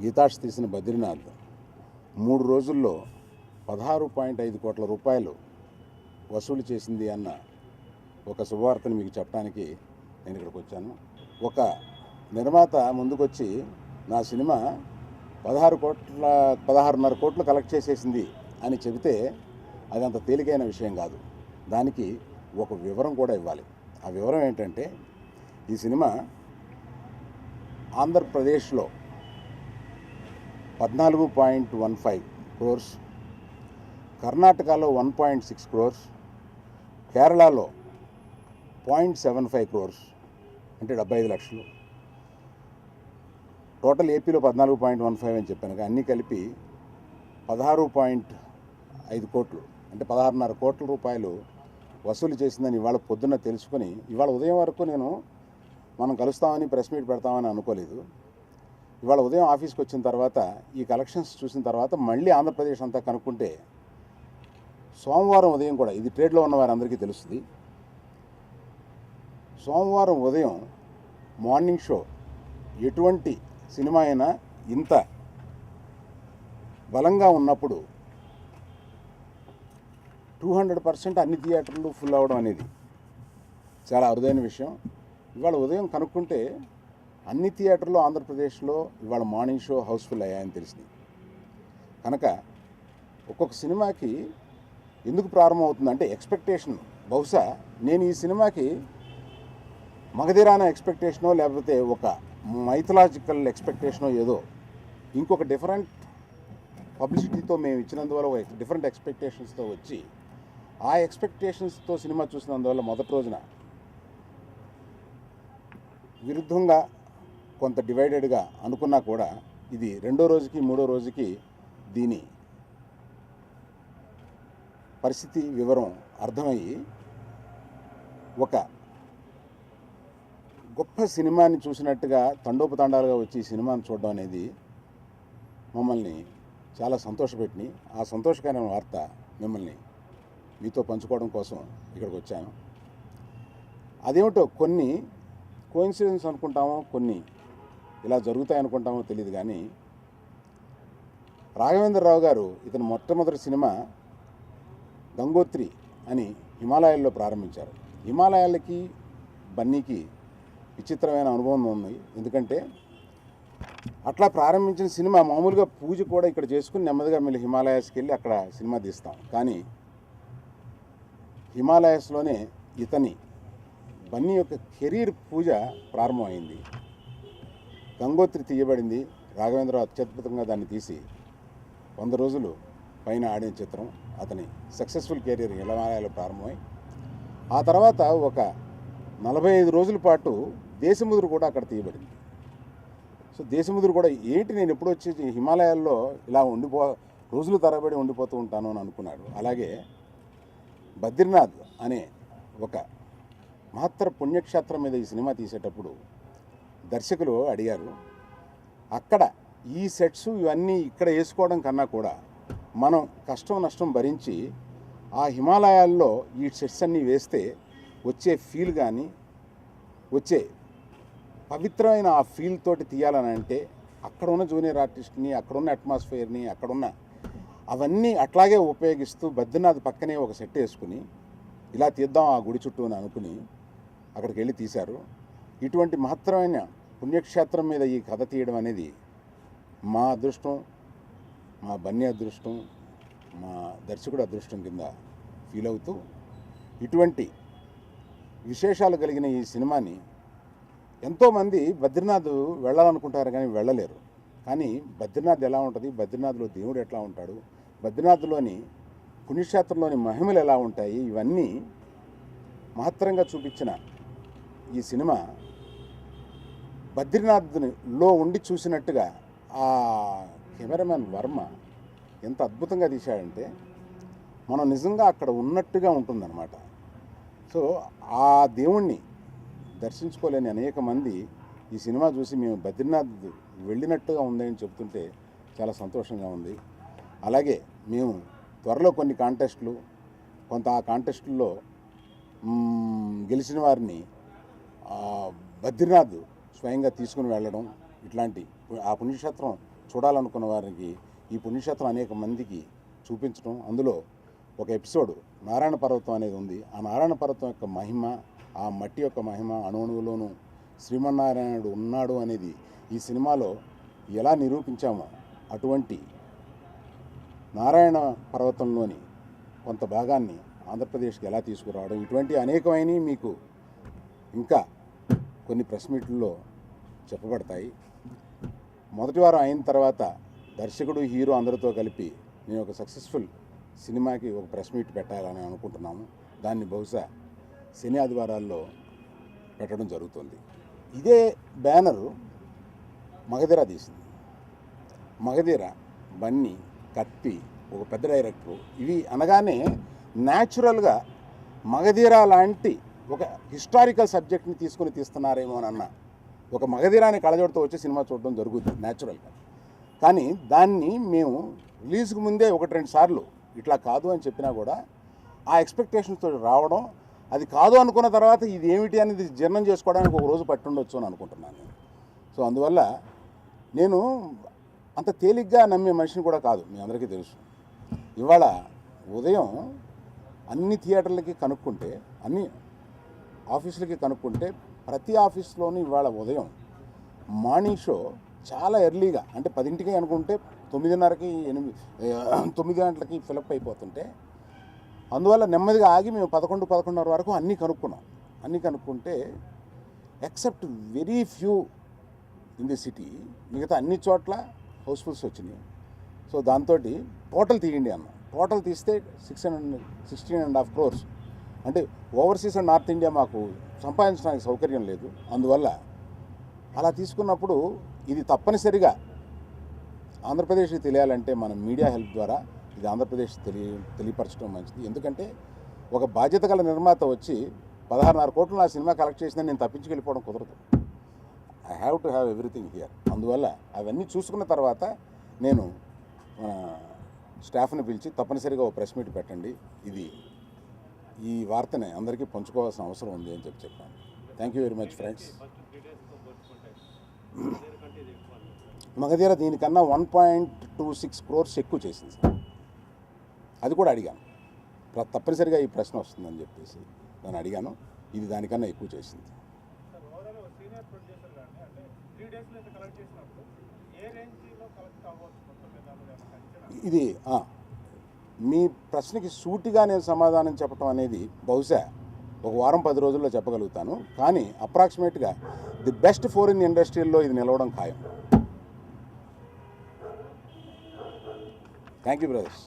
గీతాష్ తీసిన బద్రీనాథ్ 3 రోజుల్లో 16.5 కోట్ల రూపాయలు వసూలు చేసింది అన్న ఒక శుభవార్తను మీకు చెప్పడానికి నేను ఇక్కడికి వచ్చాను. ఒక నిర్మాత ముందుకొచ్చి నా సినిమా 16.5 కోట్లు కలెక్ట్ చేసేసింది అని చెబితే అది అంత తేలికైన విషయం కాదు. దానికి ఒక వివరం కూడా ఇవ్వాలి. ఆ వివరం ఏంటంటే, ఈ సినిమా ఆంధ్రప్రదేశ్లో 14.15 crores, కర్ణాటకలో 1.6 crores, కేరళలో 0.75 crores అంటే 75 లక్షలు, టోటల్ ఏపీలో 14.15 అని చెప్పాను. అన్నీ కలిపి 16.5 కోట్లు అంటే 16.5 కోట్ల రూపాయలు వసూలు చేసిందని ఇవాళ పొద్దున్న తెలుసుకొని, ఇవాళ ఉదయం వరకు మనం కలుస్తామని ప్రెస్ మీట్ పెడతామని అనుకోలేదు. ఇవాళ ఉదయం ఆఫీస్కి వచ్చిన తర్వాత ఈ కలెక్షన్స్ చూసిన తర్వాత మళ్ళీ ఆంధ్రప్రదేశ్ అంతా కనుక్కుంటే సోమవారం ఉదయం కూడా, ఇది ట్రేడ్లో ఉన్న వారందరికీ తెలుస్తుంది, సోమవారం ఉదయం మార్నింగ్ షో ఎటువంటి సినిమా అయినా ఇంత బలంగా ఉన్నప్పుడు 200% అన్ని థియేటర్లు ఫుల్ అవ్వడం అనేది చాలా అరుదైన విషయం. ఇవాళ ఉదయం కనుక్కుంటే అన్ని థియేటర్లు ఆంధ్రప్రదేశ్లో ఇవాళ మార్నింగ్ షో హౌస్ఫుల్ అయ్యాయని తెలిసింది. కనుక ఒక్కొక్క సినిమాకి ఎందుకు ప్రారంభమవుతుందంటే ఎక్స్పెక్టేషన్. బహుశా నేను ఈ సినిమాకి మగధీరాన ఎక్స్పెక్టేషనో లేకపోతే ఒక మైథలాజికల్ ఎక్స్పెక్టేషనో ఏదో ఇంకొక డిఫరెంట్ పబ్లిసిటీతో మేము ఇచ్చినందువల్ల ఒక డిఫరెంట్ ఎక్స్పెక్టేషన్స్తో వచ్చి ఆ ఎక్స్పెక్టేషన్స్తో సినిమా చూసినందువల్ల మొదటి రోజున విరుద్ధంగా కొంత డివైడెడ్గా అనుకున్నా కూడా ఇది రెండో రోజుకి మూడో రోజుకి దీని పరిస్థితి వివరం అర్థమయ్యి ఒక గొప్ప సినిమాని చూసినట్టుగా తండోపతండాలుగా వచ్చి ఈ సినిమాని చూడడం అనేది మమ్మల్ని చాలా సంతోషపెట్టి, ఆ సంతోషకరమైన వార్త మిమ్మల్ని మీతో పంచుకోవడం కోసం ఇక్కడికి వచ్చాను. అదేమిటో కొన్ని కోయిన్సిడెన్స్ అనుకుంటామో, కొన్ని ఇలా జరుగుతాయి అనుకుంటామో తెలియదు. కానీ రాఘవేంద్రరావు గారు ఇతను మొట్టమొదటి సినిమా గంగోత్రి అని హిమాలయాల్లో ప్రారంభించారు. హిమాలయాలకి బన్నీకి విచిత్రమైన అనుభవం ఉంది. ఎందుకంటే అట్లా ప్రారంభించిన సినిమా మామూలుగా పూజ కూడా ఇక్కడ చేసుకుని నెమ్మదిగా మళ్ళీ హిమాలయాస్కి వెళ్ళి అక్కడ సినిమా తీస్తాం. కానీ హిమాలయాస్లోనే ఇతని బన్నీ యొక్క కెరీర్ పూజ ప్రారంభమైంది. గంగోత్రి తీయబడింది. రాఘవేంద్రరావు అత్యద్భుతంగా దాన్ని తీసి 100 రోజులు పైన ఆడిన చిత్రం. అతని సక్సెస్ఫుల్ కెరీర్ హిమాలయాలో ప్రారంభమై ఆ తర్వాత ఒక 45 రోజుల పాటు దేశముద్రు కూడా అక్కడ తీయబడింది. సో దేశముద్రు కూడా ఏంటి, నేను ఎప్పుడు వచ్చి హిమాలయాల్లో ఇలా రోజులు తరబడి ఉండిపోతూ ఉంటాను అని అనుకున్నాడు. అలాగే బద్రీనాథ్ అనే ఒక మహత్తర పుణ్యక్షేత్రం మీద ఈ సినిమా తీసేటప్పుడు దర్శకులు అడిగారు, అక్కడ ఈ సెట్స్ ఇవన్నీ ఇక్కడ వేసుకోవడం కన్నా కూడా మనం కష్టం నష్టం భరించి ఆ హిమాలయాల్లో ఈ సెట్స్ అన్నీ వేస్తే వచ్చే ఫీల్ కానీ, వచ్చే పవిత్రమైన ఆ ఫీల్ తోటి తీయాలని అంటే అక్కడ ఉన్న జూనియర్ ఆర్టిస్ట్ని, అక్కడున్న అట్మాస్ఫియర్ని, అక్కడున్న అవన్నీ అట్లాగే ఉపయోగిస్తూ బద్రీనాథ్ పక్కనే ఒక సెట్ వేసుకుని ఇలా తీద్దాం ఆ గుడి చుట్టూ అని అనుకుని అక్కడికి వెళ్ళి తీశారు. ఇటువంటి మహత్తరమైన పుణ్యక్షేత్రం మీద ఈ కథ తీయడం అనేది మా అదృష్టం, మా బన్నీ అదృష్టం, మా దర్శకుడు అదృష్టం కింద ఫీల్ అవుతూ, ఇటువంటి విశేషాలు కలిగిన ఈ సినిమాని ఎంతోమంది బద్రీనాథ్ వెళ్ళాలనుకుంటారు కానీ వెళ్ళలేరు. కానీ బద్రీనాథ్ ఎలా ఉంటుంది, బద్రీనాథ్లో దేవుడు ఎట్లా ఉంటాడు, బద్రీనాథ్లోని పుణ్యక్షేత్రంలోని మహిమలు ఎలా ఉంటాయి, ఇవన్నీ మహత్తరంగా చూపించిన ఈ సినిమా బద్రీనాథ్లో ఉండి చూసినట్టుగా ఆ కెమెరామెన్ వర్మ ఎంత అద్భుతంగా తీశాడంటే మనం నిజంగా అక్కడ ఉన్నట్టుగా ఉంటుందన్నమాట. సో ఆ దేవుణ్ణి దర్శించుకోలేని అనేక మంది ఈ సినిమా చూసి మేము బద్రీనాథ్ వెళ్ళినట్టుగా ఉందని చెప్తుంటే చాలా సంతోషంగా ఉంది. అలాగే మేము త్వరలో కొన్ని కాంటెస్టులు, కొంత ఆ కాంటెస్టుల్లో గెలిచిన వారిని బద్రీనాథ్ స్వయంగా తీసుకుని వెళ్ళడం, ఇట్లాంటి ఆ పుణ్యక్షేత్రం చూడాలనుకున్న వారికి ఈ పుణ్యక్షేత్రం అనేక మందికి చూపించడం, అందులో ఒక ఎపిసోడ్ నారాయణ పర్వతం అనేది ఉంది. ఆ నారాయణ పర్వతం యొక్క మహిమ, ఆ మట్టి యొక్క మహిమ, అణువులోనూ శ్రీమన్నారాయణుడు ఉన్నాడు అనేది ఈ సినిమాలో ఎలా నిరూపించామో అటువంటి నారాయణ పర్వతంలోని కొంత భాగాన్ని ఆంధ్రప్రదేశ్కి ఎలా తీసుకురావడం, ఇటువంటి అనేకమైనవి మీకు ఇంకా కొన్ని ప్రెస్ మీట్లలో చెప్పబడతాయి. మొదటి వారం అయిన తర్వాత దర్శకుడు, హీరో అందరితో కలిపి నేను ఒక సక్సెస్ఫుల్ సినిమాకి ఒక ప్రెస్ మీట్ పెట్టాలని అనుకుంటున్నాము. దాన్ని బహుశా శని ఆదివారాల్లో పెట్టడం జరుగుతుంది. ఇదే బ్యానరు మగధీర తీసింది. మగధీర, బన్నీ, కత్తి, ఒక పెద్ద డైరెక్టరు, ఇవి అనగానే న్యాచురల్గా మగధీర లాంటి ఒక హిస్టారికల్ సబ్జెక్ట్ని తీసుకుని తీస్తున్నారేమో అన్న ఒక మగధీరాన్ని కళజోడుతో వచ్చి సినిమా చూడడం జరుగుతుంది న్యాచురల్గా. కానీ దాన్ని మేము రిలీజ్కి ముందే 1-2 సార్లు ఇట్లా కాదు అని చెప్పినా కూడా ఆ ఎక్స్పెక్టేషన్స్తో రావడం, అది కాదు అనుకున్న తర్వాత ఇది ఏమిటి అనేది జీర్ణం చేసుకోవడానికి ఒక రోజు పట్టుండొచ్చు అని అనుకుంటున్నాను నేను. సో అందువల్ల నేను అంత తేలిగ్గా నమ్మే మనిషిని కూడా కాదు, మీ అందరికీ తెలుసు. ఇవాళ ఉదయం అన్ని థియేటర్లకి కనుక్కుంటే, అన్ని ఆఫీసులకి కనుక్కుంటే ప్రతి ఆఫీస్లోనూ ఇవాళ ఉదయం మార్నింగ్ షో చాలా ఎర్లీగా, అంటే 10ంటికి అనుకుంటే 9:30కి 9 గంటలకి ఫిలప్ అయిపోతుంటే, అందువల్ల నెమ్మదిగా ఆగి మేము 11-11:30 వరకు అన్నీ కనుక్కున్నాం. అన్నీ కనుక్కుంటే except very few in the city, మిగతా అన్ని చోట్ల హౌస్ఫుల్స్ వచ్చినాయి. సో దాంతో టోటల్ తీయండి అన్న. టోటల్ తీస్తే 16.5 crores. అంటే ఓవర్సీస్ అండ్ నార్త్ ఇండియా మాకు సంపాదించడానికి సౌకర్యం లేదు. అందువల్ల అలా తీసుకున్నప్పుడు ఇది తప్పనిసరిగా ఆంధ్రప్రదేశ్కి తెలియాలంటే మన మీడియా హెల్ప్ ద్వారా ఇది ఆంధ్రప్రదేశ్ తెలియపరచడం మంచిది. ఎందుకంటే ఒక బాధ్యత గల నిర్మాత వచ్చి 16.5 కోట్లు నా సినిమా కలెక్ట్ చేసిందని నేను తప్పించుకెళ్ళిపోవడం కుదరదు. I have to have everything here. అందువల్ల అవన్నీ చూసుకున్న తర్వాత నేను స్టాఫ్ని పిలిచి తప్పనిసరిగా ఒక ప్రెస్ మీట్ పెట్టండి, ఇది ఈ వార్తని అందరికీ పంచుకోవాల్సిన అవసరం ఉంది అని చెప్పాను. Thank you very much friends. Magadheera దీనికన్నా 1.26 crores ఎక్కువ చేసింది సార్. అది కూడా అడిగాను, తప్పనిసరిగా ఈ ప్రశ్న వస్తుందని చెప్పేసి దాన్ని అడిగాను. ఇది దానికన్నా ఎక్కువ చేసింది. ఇది మీ ప్రశ్నకి సూటిగా నేను సమాధానం చెప్పడం అనేది బహుశా ఒక వారం 10 రోజుల్లో చెప్పగలుగుతాను. కానీ అప్రాక్సిమేట్గా ది బెస్ట్ ఫోరెన్ ఇండస్ట్రీల్లో ఇది నిలవడం ఖాయం. Thank you brothers.